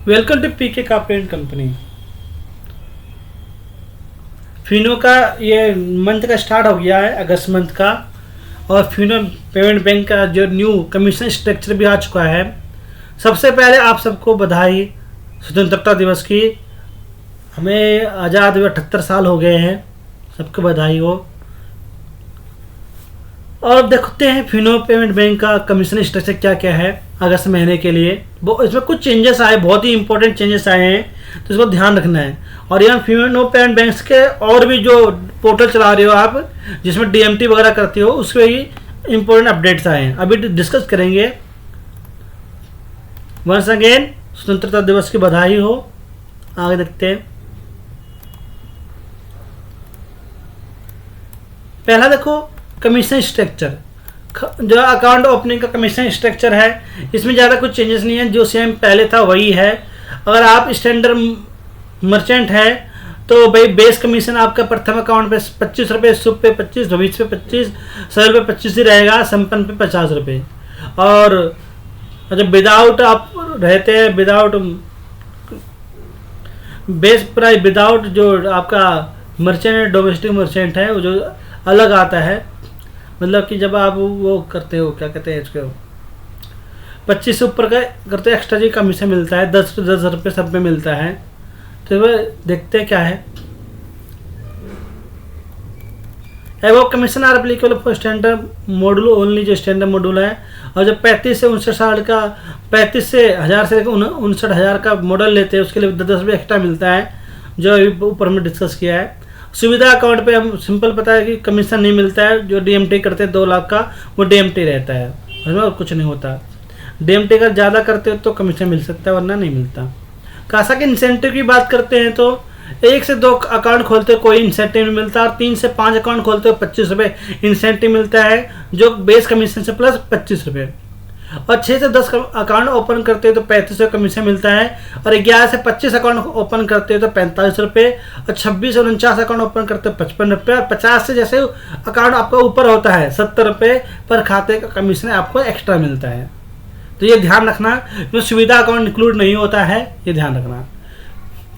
Welcome to PK corporate company. Fino का ये month का स्टार्ट हो गया है, अगस्त मंथ का, और फिनो पेमेंट बैंक का जो न्यू कमीशन स्ट्रक्चर भी आ चुका है। सबसे पहले आप सबको बधाई स्वतंत्रता दिवस की। हमें आज़ाद हुए 78 साल हो गए हैं, सबको बधाई हो। और देखते हैं फिनो पेमेंट बैंक का कमीशन स्ट्रक्चर क्या क्या है अगस्त महीने के लिए। वो इसमें कुछ चेंजेस आए, बहुत ही इंपॉर्टेंट चेंजेस आए हैं, तो इसको ध्यान रखना है। और यहाँ फिनो पेमेंट बैंक के और भी जो पोर्टल चला रहे हो आप, जिसमें डीएमटी वगैरह करते हो, उसके भी इंपॉर्टेंट अपडेट्स आए हैं, अभी डिस्कस करेंगे। वंस अगेन स्वतंत्रता दिवस की बधाई हो। आगे देखते हैं। पहला देखो कमीशन स्ट्रक्चर, जो अकाउंट ओपनिंग का कमीशन स्ट्रक्चर है, इसमें ज़्यादा कुछ चेंजेस नहीं है, जो सेम पहले था वही है। अगर आप स्टैंडर्ड मर्चेंट है तो भाई बेस कमीशन आपका प्रथम अकाउंट पे 25 रुपये, सुप पे 25, भविष्य पे 25, सरल पे 25 ही रहेगा, संपन्न पे 50 रुपये। और जब विदाउट आप रहते हैं, विदाउट बेस प्राइस, विदाउट जो आपका मर्चेंट है, डोमेस्टिक मर्चेंट है, वो जो अलग आता है, मतलब कि जब आप वो करते हो, क्या कहते हैं इसको, 25 से ऊपर का करते एक्स्ट्रा जी कमीशन मिलता है, 10 रुपये सब में मिलता है। तो वह देखते हैं क्या है। वो commission are applicable for standard module only, जो स्टैंडर्ड मॉड्यूल है। और जब 35 से 59 साल का, 35 से 1000 से 59,000 का मॉडल लेते हैं, उसके लिए 10 रुपये एक्स्ट्रा मिलता है, जो अभी ऊपर में डिस्कस किया है। सुविधा अकाउंट पे हम सिंपल पता है कि कमीशन नहीं मिलता है। जो डीएमटी करते हैं 2 लाख का, वो डीएमटी रहता है, और कुछ नहीं होता। डीएमटी अगर ज़्यादा करते हो तो कमीशन मिल सकता है, वरना नहीं मिलता। कासा के इंसेंटिव की बात करते हैं तो 1 से 2 अकाउंट खोलते हो कोई इंसेंटिव नहीं मिलता, और 3 से 5 अकाउंट खोलते हो 25 रुपये इंसेंटिव मिलता है, जो बेस कमीशन से प्लस 25 रुपये। और 6 से 10 अकाउंट ओपन करते हो तो 35 रुपये कमीशन मिलता है, और 11 से 25 अकाउंट ओपन करते हो तो 45 रुपये, और 26 से 49 अकाउंट ओपन करते हो 55 रुपये, और 50 से जैसे अकाउंट आपका ऊपर होता है 70 रुपये पर खाते का कमीशन आपको एक्स्ट्रा मिलता है। तो ये ध्यान रखना, जो सुविधा अकाउंट इंक्लूड नहीं होता है, ये ध्यान रखना।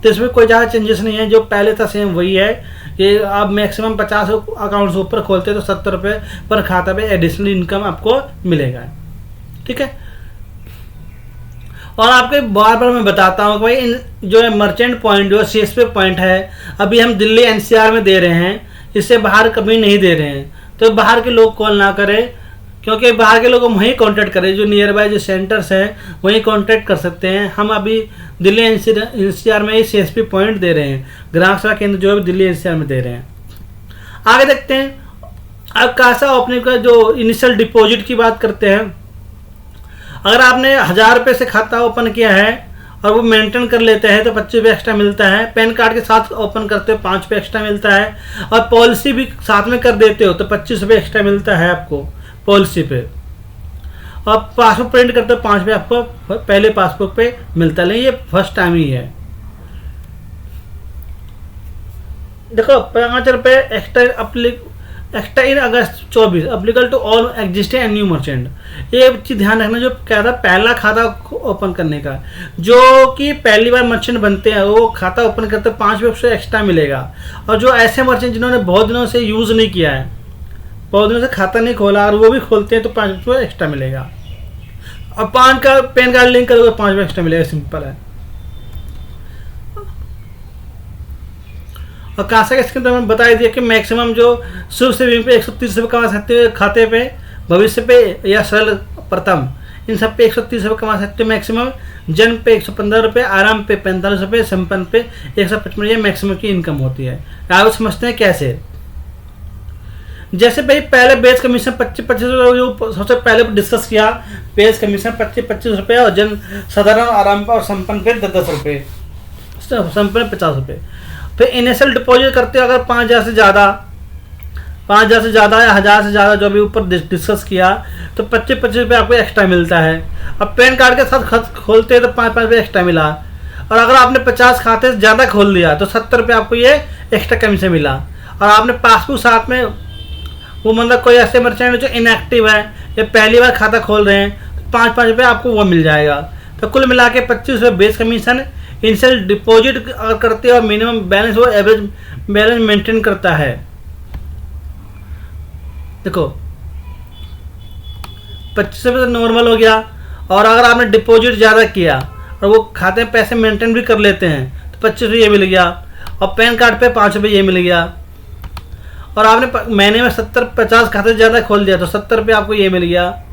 तो इसमें कोई ज़्यादा चेंजेस नहीं है, जो पहले था सेम वही है। ये आप मैक्सिमम 50 अकाउंट्स ऊपर खोलते हो तो 70 रुपये पर खाता पे एडिशनल इनकम आपको मिलेगा, ठीक है। और आपके बार बार मैं बताता हूँ कि भाई जो है मर्चेंट पॉइंट, जो सीएसपी पॉइंट है, अभी हम दिल्ली एनसीआर में दे रहे हैं, इससे बाहर कभी नहीं दे रहे हैं। तो बाहर के लोग कॉल ना करें, क्योंकि बाहर के लोग वहीं कांटेक्ट करें, जो नियर बाय जो सेंटर्स हैं वहीं कांटेक्ट कर सकते हैं। हम अभी दिल्ली एनसीआर में ही सीएसपी पॉइंट दे रहे हैं, ग्राहक सेवा केंद्र जो है दिल्ली एनसीआर में दे रहे हैं। आगे देखते हैं। अब कासा ओपनिंग का जो इनिशियल डिपॉजिट की बात करते हैं। अगर आपने 1000 रुपये से खाता ओपन किया है और वो मेंटेन कर लेते हैं तो 25 रुपये एक्स्ट्रा मिलता है। पैन कार्ड के साथ ओपन करते हो 5 रुपये एक्स्ट्रा मिलता है, और पॉलिसी भी साथ में कर देते हो तो 25 रुपये एक्स्ट्रा मिलता है आपको पॉलिसी पे। और पासबुक प्रिंट करते हो 5 रुपये आपको पहले पासबुक पे मिलता है, लेकिन ये फर्स्ट टाइम ही है। देखो 5 रुपये extra in August 24 applicable to all existing and new merchant. ये चीज़ ध्यान रखना, जो क्या था पहला खाता ओपन करने का, जो कि पहली बार मर्चेंट बनते हैं वो खाता ओपन करते 5 रुपये एक्स्ट्रा मिलेगा। और जो ऐसे मर्चेंट जिन्होंने बहुत दिनों से यूज़ नहीं किया है, बहुत दिनों से खाता नहीं खोला, और वो भी खोलते हैं तो 5 रुपये एक्स्ट्रा मिलेगा। और पैन कार्ड लिंक करोगे 5 रुपये एक्स्ट्रा मिलेगा, सिंपल है। और कासा के स्कीम तो मैंने बता दिया कि मैक्सिमम जो शुभ सेविंग पे 130 रुपये कमा सकते हो, खाते पे, भविष्य पे या सरल प्रथम, इन सब पे 130 रुपये कमा सकते हो मैक्सिमम। जन्म पे 115 रुपये, आराम पे 45 रुपये, संपन्न पे 155, ये मैक्सिमम की इनकम होती है। आप समझते हैं कैसे। जैसे भाई पहले बेस कमीशन 25 जो सबसे पहले डिस्कस किया, बेस कमीशन 25 रुपये, और जन साधारण, आराम पर और संपन्न पे 10 रुपये, संपन्न 50 रुपये। फिर इनिशियल डिपॉजिट करते हो अगर 5000 से ज़्यादा, 5000 से ज़्यादा या 1000 से ज़्यादा, जो भी ऊपर डिस्कस किया, तो 25 रुपये आपको एक्स्ट्रा मिलता है। अब पैन कार्ड के साथ खोलते हैं तो 5 रुपये एक्स्ट्रा मिला। और अगर आपने 50 खाते से ज़्यादा खोल दिया तो 70 रुपये आपको ये एक्स्ट्रा कमीशन मिला। और आपने पासबुक साथ में, वो मतलब कोई ऐसे मर्चेंट जो इनएक्टिव है या पहली बार खाता खोल रहे हैं, तो 5 रुपये आपको वो मिल जाएगा। तो कुल मिला के 25 रुपये बेस कमीशन। इनिशियल डिपॉजिट अगर करते हो और मिनिमम बैलेंस वो एवरेज बैलेंस मेंटेन करता है। देखो 25 रुपये तो नॉर्मल हो गया, और अगर आपने डिपॉजिट ज़्यादा किया और वो खाते में पैसे मेंटेन भी कर लेते हैं तो 25 रुपये ये मिल गया, और पैन कार्ड पे 5 रुपये ये मिल गया। और आपने महीने में 70-50 खाते ज़्यादा खोल दिया तो 70 रुपये आपको ये मिल गया।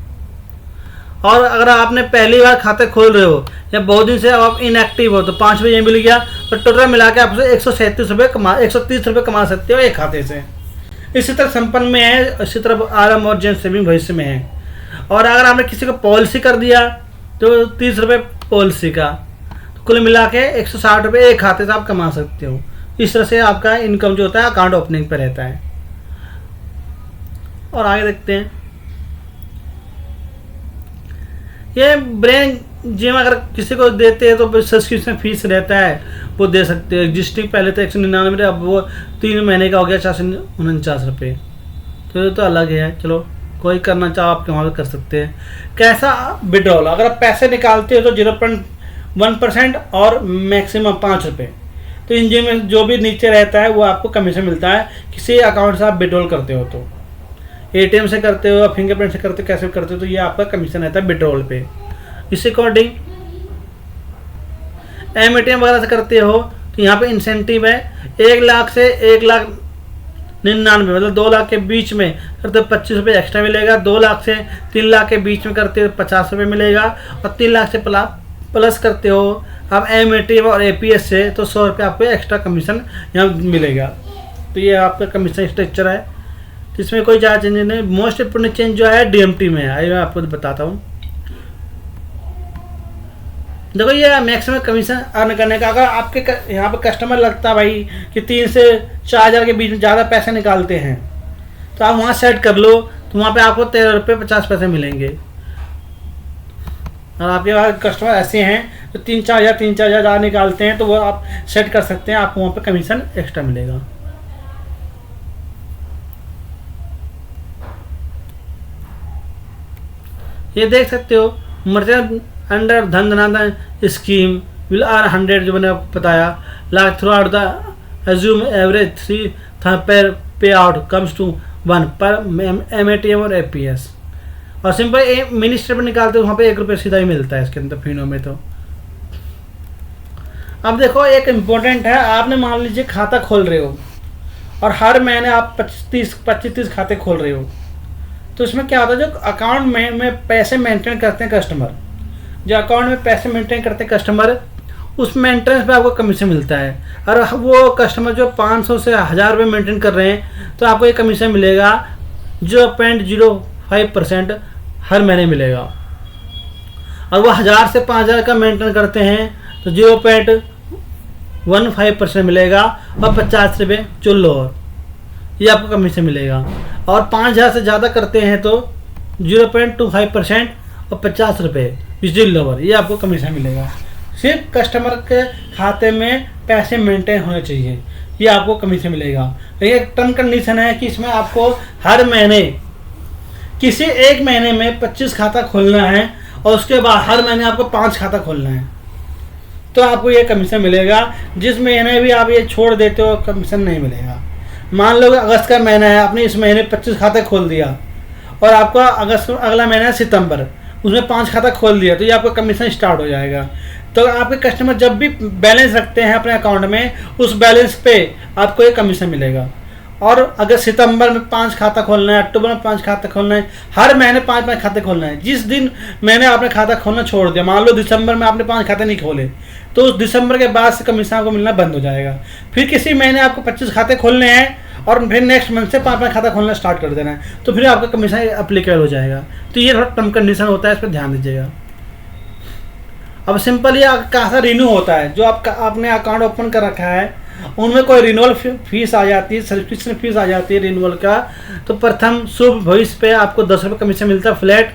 और अगर आपने पहली बार खाते खोल रहे हो या बहुत दिन से आप इनएक्टिव हो तो 5 रुपये ये मिल गया। तो टोटल मिला के आप 137 रुपये 130 रुपये कमा सकते हो एक खाते से। इसी तरह संपन्न में है, इसी तरह आरएम और जन सेविंग भविष्य में है। और अगर आपने किसी को पॉलिसी कर दिया तो 30 रुपये पॉलिसी का, तो कुल मिला के 160 रुपये एक खाते से आप कमा सकते हो। इस तरह से आपका इनकम जो होता है अकाउंट ओपनिंग पर रहता है। और आगे देखते हैं, ये ब्रेन जिम अगर किसी को देते हैं तो सब्सक्रिप्शन फीस रहता है, वो दे सकते हैं। एग्जिस्टिंग पहले तो 199, अब वो 3 महीने का हो गया 449 रुपये। तो ये तो अलग है, चलो कोई करना चाहो आप वहाँ पर कर सकते हैं। कैसा विड्रॉल, अगर आप पैसे निकालते हो तो 0.1% और मैक्सिमम 5 रुपये। तो इन जिम में जो भी नीचे रहता है वो आपको कमीशन मिलता है किसी अकाउंट से आप विड्रॉल करते हो। तो एटीएम से करते हो, फिंगरप्रिंट से करते हो, कैसे करते हो, तो ये आपका कमीशन रहता है विड्रॉल पे। इस अकॉर्डिंग एमएटीएम वगैरह से करते हो तो यहाँ पे इंसेंटिव है 1 लाख से 1,99,000, मतलब 2 लाख के बीच में करते हो 25 रुपये एक्स्ट्रा मिलेगा। 2 लाख से 3 लाख के बीच में करते हो 50 रुपये मिलेगा, और 3 लाख से प्लस करते हो आप एमएटीएम और एपीएस से तो 100 रुपये आपको एक्स्ट्रा कमीशन यहाँ मिलेगा। तो ये आपका कमीशन स्ट्रक्चर है, इसमें कोई ज़्यादा चेंज नहीं। मोस्ट इंपोर्टेंट चेंज जो है डीएमटी में है, आइए मैं आपको बताता हूँ। देखो ये मैक्सिमम कमीशन अर्न करने का, अगर आपके यहाँ पे कस्टमर लगता है भाई कि 3 से 4 हज़ार के बीच में ज़्यादा पैसे निकालते हैं तो आप वहाँ सेट कर लो, तो वहाँ पे आपको 13 रुपये 50 पैसे मिलेंगे। और आपके पास कस्टमर ऐसे हैं तो 3-4 हज़ार ज़्यादा निकालते हैं तो वो आप सेट कर सकते हैं, आपको वहाँ पे कमीशन एक्स्ट्रा मिलेगा। ये देख सकते हो मर्चेंट अंडर धन धनाधन स्कीम विल आर 100, जो मैंने आपको बताया, lakh through out the assume average 3 पर पे आउट कम्स टू 1 पर एमएटीएम और एपीएस। और सिंपल मिनी स्टेटमेंट निकालते हो वहाँ पे 1 रुपये सीधा ही मिलता है इसके अंदर फिनो में। तो अब देखो एक इम्पोर्टेंट है, आपने मान लीजिए खाता खोल रहे हो और हर महीने आप 25-30 खाते खोल रहे हो, तो इसमें क्या होता है, जो अकाउंट में पैसे मेंटेन करते हैं कस्टमर, जो अकाउंट में पैसे मेंटेन करते हैं कस्टमर, उस मेंटेनेंस पे आपको कमीशन मिलता है। और वो कस्टमर जो 500 से 1000 रुपये मेंटेन कर रहे हैं तो आपको ये कमीशन मिलेगा 0.05% हर महीने मिलेगा। और वो 1000 से 5000 का मेंटेन करते हैं तो 0.15% मिलेगा, और 50 रुपये जो लोअर, ये आपको कमीशन मिलेगा। और 5000 से ज़्यादा करते हैं तो 0.25% और 50 रुपये जो लोअर, ये आपको कमीशन मिलेगा। सिर्फ कस्टमर के खाते में पैसे मेंटेन होने चाहिए, ये आपको कमीशन मिलेगा। एक टर्म कंडीशन है कि इसमें आपको हर महीने किसी एक महीने में 25 खाता खोलना है, और उसके बाद हर महीने आपको 5 खाता खोलना है, तो आपको ये कमीशन मिलेगा। जिस महीने भी आप ये छोड़ देते हो कमीशन नहीं मिलेगा। मान लो अगस्त का महीना है, आपने इस महीने 25 खाते खोल दिया, और आपका अगस्त अगला महीना है सितंबर, उसमें 5 खाता खोल दिया, तो ये आपका कमीशन स्टार्ट हो जाएगा। तो आपके कस्टमर जब भी बैलेंस रखते हैं अपने अकाउंट में, उस बैलेंस पे आपको ये कमीशन मिलेगा। और अगर सितंबर में 5 खाता खोलना है, अक्टूबर में 5 खाता खोलना है, हर महीने 5-5 खाते खोलना है। जिस दिन मैंने आपने खाता खोलना छोड़ दिया, मान लो दिसंबर में आपने 5 खाते नहीं खोले, तो उस दिसंबर के बाद से कमीशन आपको मिलना बंद हो जाएगा। फिर किसी महीने आपको 25 खाते खोलने हैं, और फिर नेक्स्ट मंथ से 5-5 खाता खोलना स्टार्ट कर देना है, तो फिर आपका कमीशन अप्लीकेबल हो जाएगा। तो ये थोड़ा टर्म कंडीशन होता है, इस पर ध्यान दीजिएगा। अब सिंपल ये कैसा रिन्यू होता है, जो आपने अकाउंट ओपन कर रखा है उनमें कोई रिन्यूअल फीस आ जाती है, सब्सक्रिप्शन फीस आ जाती है रिन्यूअल का, तो प्रथम शुभ भविष्य पे आपको 10 रुपये कमीशन मिलता है फ्लैट,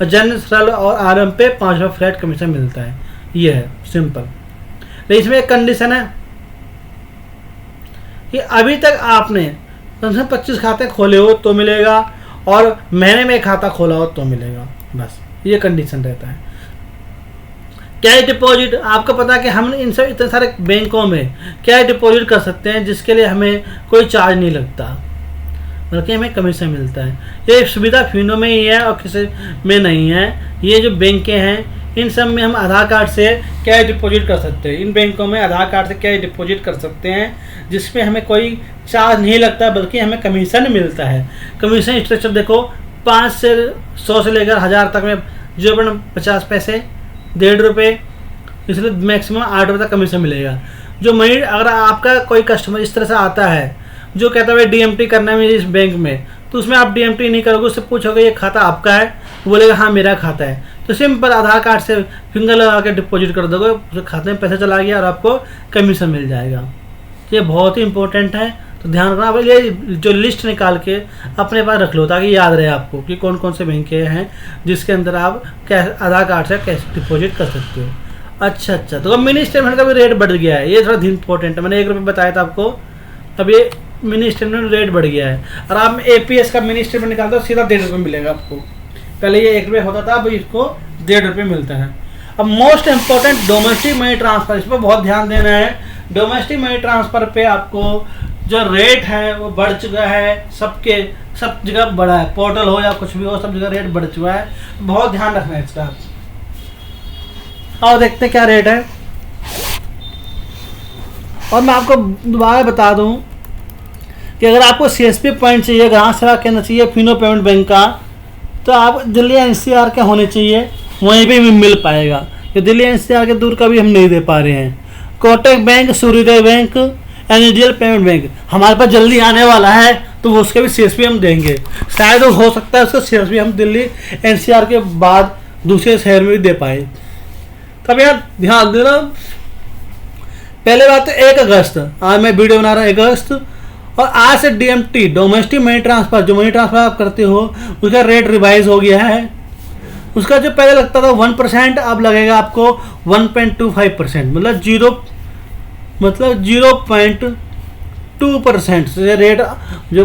और जनरल और आरएम पे 5 रुपये फ्लैट कमीशन मिलता है। ये है सिंपल। लेकिन इसमें एक कंडीशन है कि अभी तक आपने कम से कम 25 खाते खोले हो तो मिलेगा, और महीने में 1 खाता खोला हो तो मिलेगा, बस ये कंडीशन रहता है। कैश डिपॉजिट, आपको पता है कि हम इन सब इतने सारे बैंकों में कैश डिपॉजिट कर सकते हैं जिसके लिए हमें कोई चार्ज नहीं लगता, बल्कि हमें कमीशन मिलता है। ये सुविधा फिनो में ही है और किसी में नहीं है। ये जो बैंकें हैं इन सब में हम आधार कार्ड से कैश डिपॉजिट कर सकते हैं। इन बैंकों में आधार कार्ड से कैश डिपॉजिट कर सकते हैं जिसमें हमें कोई चार्ज नहीं लगता, बल्कि हमें कमीशन मिलता है। कमीशन स्ट्रक्चर देखो, 5 से 100 से लेकर 1000 तक में 0.50 पैसे, 1.5 रुपये, इसलिए मैक्सिमम 8 रुपये तक कमीशन मिलेगा। जो मनी, अगर आपका कोई कस्टमर इस तरह से आता है जो कहता है DMT करना है इस बैंक में, तो उसमें आप DMT नहीं करोगे, उससे पूछोगे ये खाता आपका है, वो बोलेगा हाँ मेरा खाता है, तो सिंपल आधार कार्ड से फिंगर लगा के डिपॉजिट कर दोगे, उसके खाते में पैसा चला गया और आपको कमीशन मिल जाएगा। ये बहुत ही इंपॉर्टेंट है, तो ध्यान रखना। आप ये जो लिस्ट निकाल के अपने पास रख लो ताकि याद रहे आपको कि कौन कौन से बैंक हैं जिसके अंदर आप कैश आधार कार्ड से कैश डिपॉजिट कर सकते हो। अच्छा, तो अब मिनी स्टेटमेंट का भी रेट बढ़ गया है, ये थोड़ा इंपॉर्टेंट है। मैंने 1 रुपये बताया था आपको, अब ये मिनी स्टेटमेंट रेट बढ़ गया है। और आप APS का मिनी स्टेटमेंट निकालते हो सीधा 1.5 रुपये मिलेगा आपको। पहले ये 1 रुपये होता था, अब इसको 1.5 रुपये मिलता है। अब most important domestic money transfer, इस पर बहुत ध्यान देना है। डोमेस्टिक मनी ट्रांसफर पे आपको जो रेट है वो बढ़ चुका है, सब जगह बढ़ा है, पोर्टल हो या कुछ भी हो सब जगह रेट बढ़ चुका है, बहुत ध्यान रखना है इसका। और देखते हैं क्या रेट है। और मैं आपको दोबारा बता दूं कि अगर आपको CSP पॉइंट चाहिए, ग्राहक सेवा केंद्र चाहिए फिनो पेमेंट बैंक का, तो आप दिल्ली NCR के होने चाहिए, वहीं पे भी मिल पाएगा। कि दिल्ली NCR के दूर का भी हम नहीं दे पा रहे हैं। कोटक बैंक, सूर्योदय बैंक, NSDL पेमेंट बैंक हमारे पास जल्दी आने वाला है, तो वो उसके भी CSP हम देंगे। शायद हो सकता है उसका CSP हम दिल्ली NCR के बाद दूसरे शहर में भी दे पाए। तब यार ध्यान देना। पहले बात तो 1 अगस्त, आज मैं वीडियो बना रहा हूँ 1 अगस्त, और आज से DMT डोमेस्टिक मनी ट्रांसफर, जो मनी ट्रांसफर आप करते हो उसका रेट रिवाइज हो गया है। उसका जो पहले लगता था 1%, अब लगेगा आपको 1.25%, मतलब 0.2% से रेट जो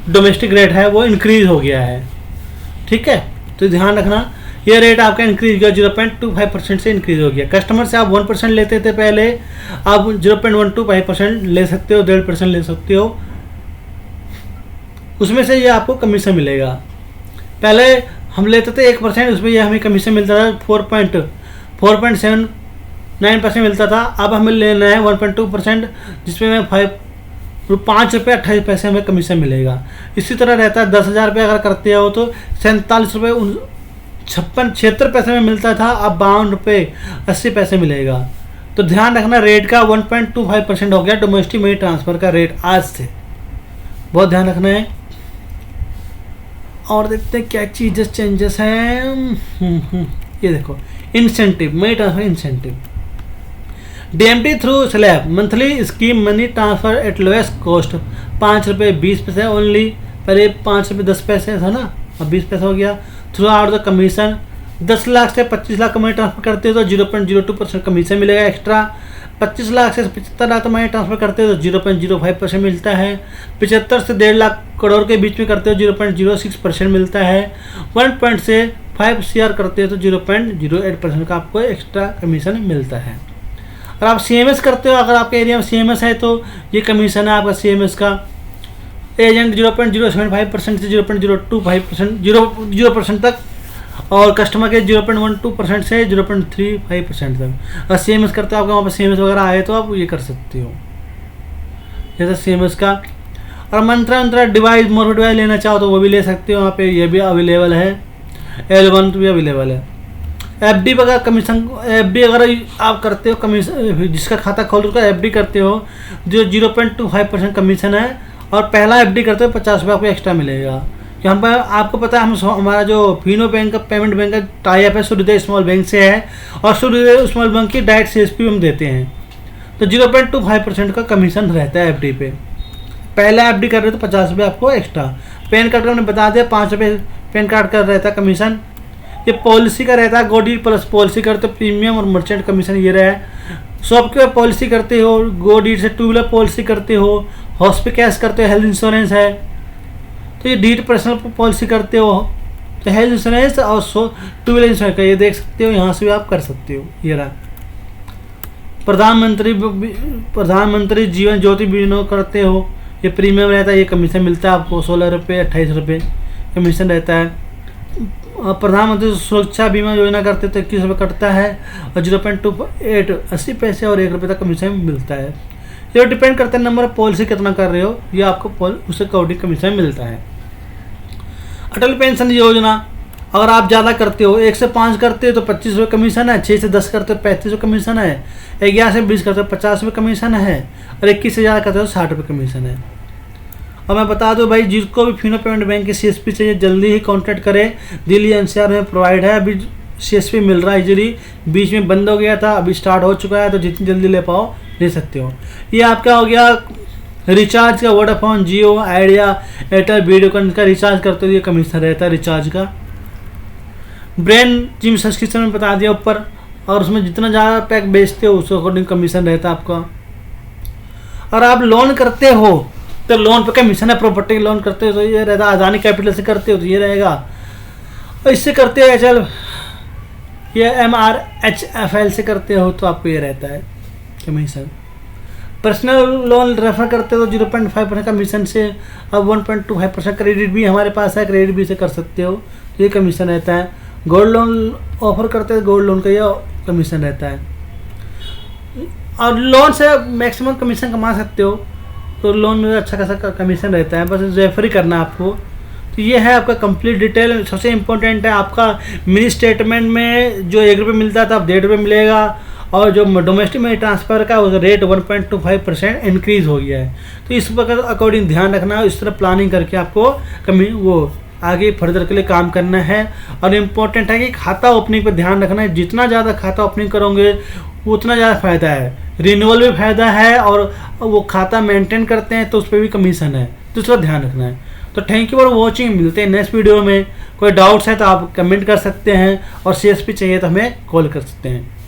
डोमेस्टिक रेट है वो इंक्रीज हो गया है। ठीक है, तो ध्यान रखना ये रेट आपका इंक्रीज गया, 0.25% से इंक्रीज हो गया। कस्टमर से आप 1% लेते थे पहले, आप 0.125% ले सकते हो, 1.5% ले सकते हो, उसमें से ये आपको कमीशन मिलेगा। पहले हम लेते थे 1%, उसमें ये हमें कमीशन मिलता था 4.79% मिलता था। अब हमें लेना है 1.2%, जिसमें हमें 5 रुपये 28 पैसे हमें कमीशन मिलेगा। इसी तरह रहता है 10,000 रुपये अगर करते हो तो 47 रुपये 76 पैसे में मिलता था, अब 52 रुपये 80 पैसे मिलेगा। तो ध्यान रखना रेट का 1.25% हो गया डोमेस्टिक मनी ट्रांसफ़र का रेट आज से, बहुत ध्यान रखना है। और देखते हैं क्या चीज़ें चेंजेस हैं। ये देखो, incentive, money transfer incentive, DMT through slab monthly scheme money transfer eight lowest cost, 5 रुपये 20 पैसे ओनली। पहले 5 रुपये 10 पैसे था ना, अब 20 पैसे हो गया। Through out the commission, 10 lakh से 25 लाख का मनी ट्रांसफर करते हो तो 0.02% कमीशन मिलेगा एक्स्ट्रा। 25 लाख से 75 लाख का मनी ट्रांसफर करते हो तो 0.05% मिलता है। 75 से 1.5 लाख करोड़ के बीच में करते हो 0.06% मिलता है। 1 से 5 CR करते हो तो 0.08% का आपको एक्स्ट्रा कमीशन मिलता है। अगर आप CMS करते हो, अगर आपके एरिया में CMS है तो ये कमीशन है आपका CMS का। एजेंट 0.075% से 0.025% 0% तक, और कस्टमर के 0.12% से 0.35% तक। अगर CMS करते हो, आपका वहाँ पर CMS वगैरह आए तो आप ये कर सकते हो, जैसे CMS का। और मंत्रा डिवाइस, मोर डिवाइस लेना चाहो तो वो भी ले सकते हो, वहाँ पे ये भी अवेलेबल है। L1 भी अवेलेबल है। FD वगैरह कमीशन, FD अगर आप करते हो कमीशन, जिसका खाता खोल उसका FD करते हो जो 0.25% कमीशन है, और पहला FD करते हो 50 रुपये आपको एक्स्ट्रा मिलेगा। कि हम आपको पता है हमारा जो फिनो बैंक का पेमेंट बैंक का टाई अप है सूर्योदय स्मॉल बैंक से है, और सूर्योदय स्मॉल बैंक की डायरेक्ट CSP हम देते हैं, तो 0.25% का कमीशन रहता है FD पे। पहला FD कर रहे हो तो 50 रुपये आपको एक्स्ट्रा। पैन कार्ड का हमने बता दिया, 5 रुपये पैन कार्ड का रहता है कमीशन। ये पॉलिसी का रहता है, गोडी प्लस पॉलिसी करते हो प्रीमियम और मर्चेंट कमीशन ये रहा है। शॉप के पॉलिसी करते हो, गोडी से 2 व्हीलर पॉलिसी करते हो, हॉस्पिटल कैश करते हो, हेल्थ इंश्योरेंस है, तो ये डीट पर्सनल पॉलिसी करते हो, तो हेल्थ इंश्योरेंस और टू व्हीलर इंश्योरेंस का ये देख सकते हो, यहाँ से भी आप कर सकते हो। ये रहा प्रधानमंत्री जीवन ज्योति बीमा करते हो, ये प्रीमियम रहता है, ये कमीशन मिलता है आपको 16 रुपये 28 रुपये कमीशन रहता है। प्रधानमंत्री सुरक्षा बीमा योजना करते तो 21 रुपये कटता है और 0.28 80 पैसे और 1 रुपये तक कमीशन मिलता है। ये डिपेंड करता है नंबर ऑफ पॉलिसी कितना कर रहे हो, ये आपको उससे अकॉर्डिंग कमीशन मिलता है। अटल पेंशन योजना अगर आप ज़्यादा करते हो, 1 से 5 करते हो तो 25 रुपये कमीशन है, 6 से 10 करते हो 35 रुपये कमीशन है, 11 से 20 करते हो 50 रुपये कमीशन है और 21 से ज़्यादा करते हो 60 रुपये कमीशन है। और मैं बता दूं भाई, जिसको भी फिनो पेमेंट बैंक की CSP चाहिए जल्दी ही कॉन्टैक्ट करें। दिल्ली NCR में प्रोवाइड है, अभी CSP मिल रहा है इजीली, बीच में बंद हो गया था, अभी स्टार्ट हो चुका है, तो जितनी जल्दी ले पाओ ले सकते हो। ये आपका हो गया रिचार्ज का, वोडाफोन, जियो, आइडिया, एयरटेल, वीडियोकॉन का रिचार्ज करते हो ये कमीशन रहता है रिचार्ज का। ब्रेन जिम सब्सक्रिप्शन में बता दिया ऊपर, और उसमें जितना ज़्यादा पैक बेचते हो उसके अकॉर्डिंग कमीशन रहता है आपका। और आप लोन करते हो तो लोन पे कमीशन है, प्रॉपर्टी लोन करते हो तो ये रहता है, अदानी कैपिटल से करते हो तो ये रहेगा, और इससे करते हो चल ये MRHFL से करते हो तो आपको ये रहता है कमीशन। पर्सनल लोन रेफर करते हो तो 0.5% कमीशन से, अब 1.25% क्रेडिट भी हमारे पास है, क्रेडिट भी से कर सकते हो तो ये कमीशन रहता है। गोल्ड लोन ऑफर करते हो, गोल्ड लोन का ये कमीशन रहता है। और लोन से मैक्सिमम कमीशन कमा सकते हो, तो लोन में अच्छा खासा कमीशन रहता है, बस रेफर ही करना है आपको। तो ये है आपका कंप्लीट डिटेल। सबसे इम्पोर्टेंट है आपका मिनी स्टेटमेंट में जो 1 रुपये मिलता था अब 1.5 रुपये मिलेगा, और जो डोमेस्टिक मनी ट्रांसफ़र का वो रेट 1.25% इंक्रीज़ हो गया है। तो इस पर अकॉर्डिंग ध्यान रखना है, इस तरह प्लानिंग करके आपको वो आगे फर्दर के लिए काम करना है। और इम्पोर्टेंट है कि खाता ओपनिंग पर ध्यान रखना है, जितना ज़्यादा खाता ओपनिंग करोगे उतना ज़्यादा फ़ायदा है, रिन्यूअल भी फ़ायदा है, और वो खाता मेंटेन करते हैं तो उस पर भी कमीशन है, तो उसका ध्यान रखना है। तो थैंक यू फॉर वॉचिंग, मिलते हैं नेक्स्ट वीडियो में। कोई डाउट्स है तो आप कमेंट कर सकते हैं, और CSP चाहिए तो हमें कॉल कर सकते हैं।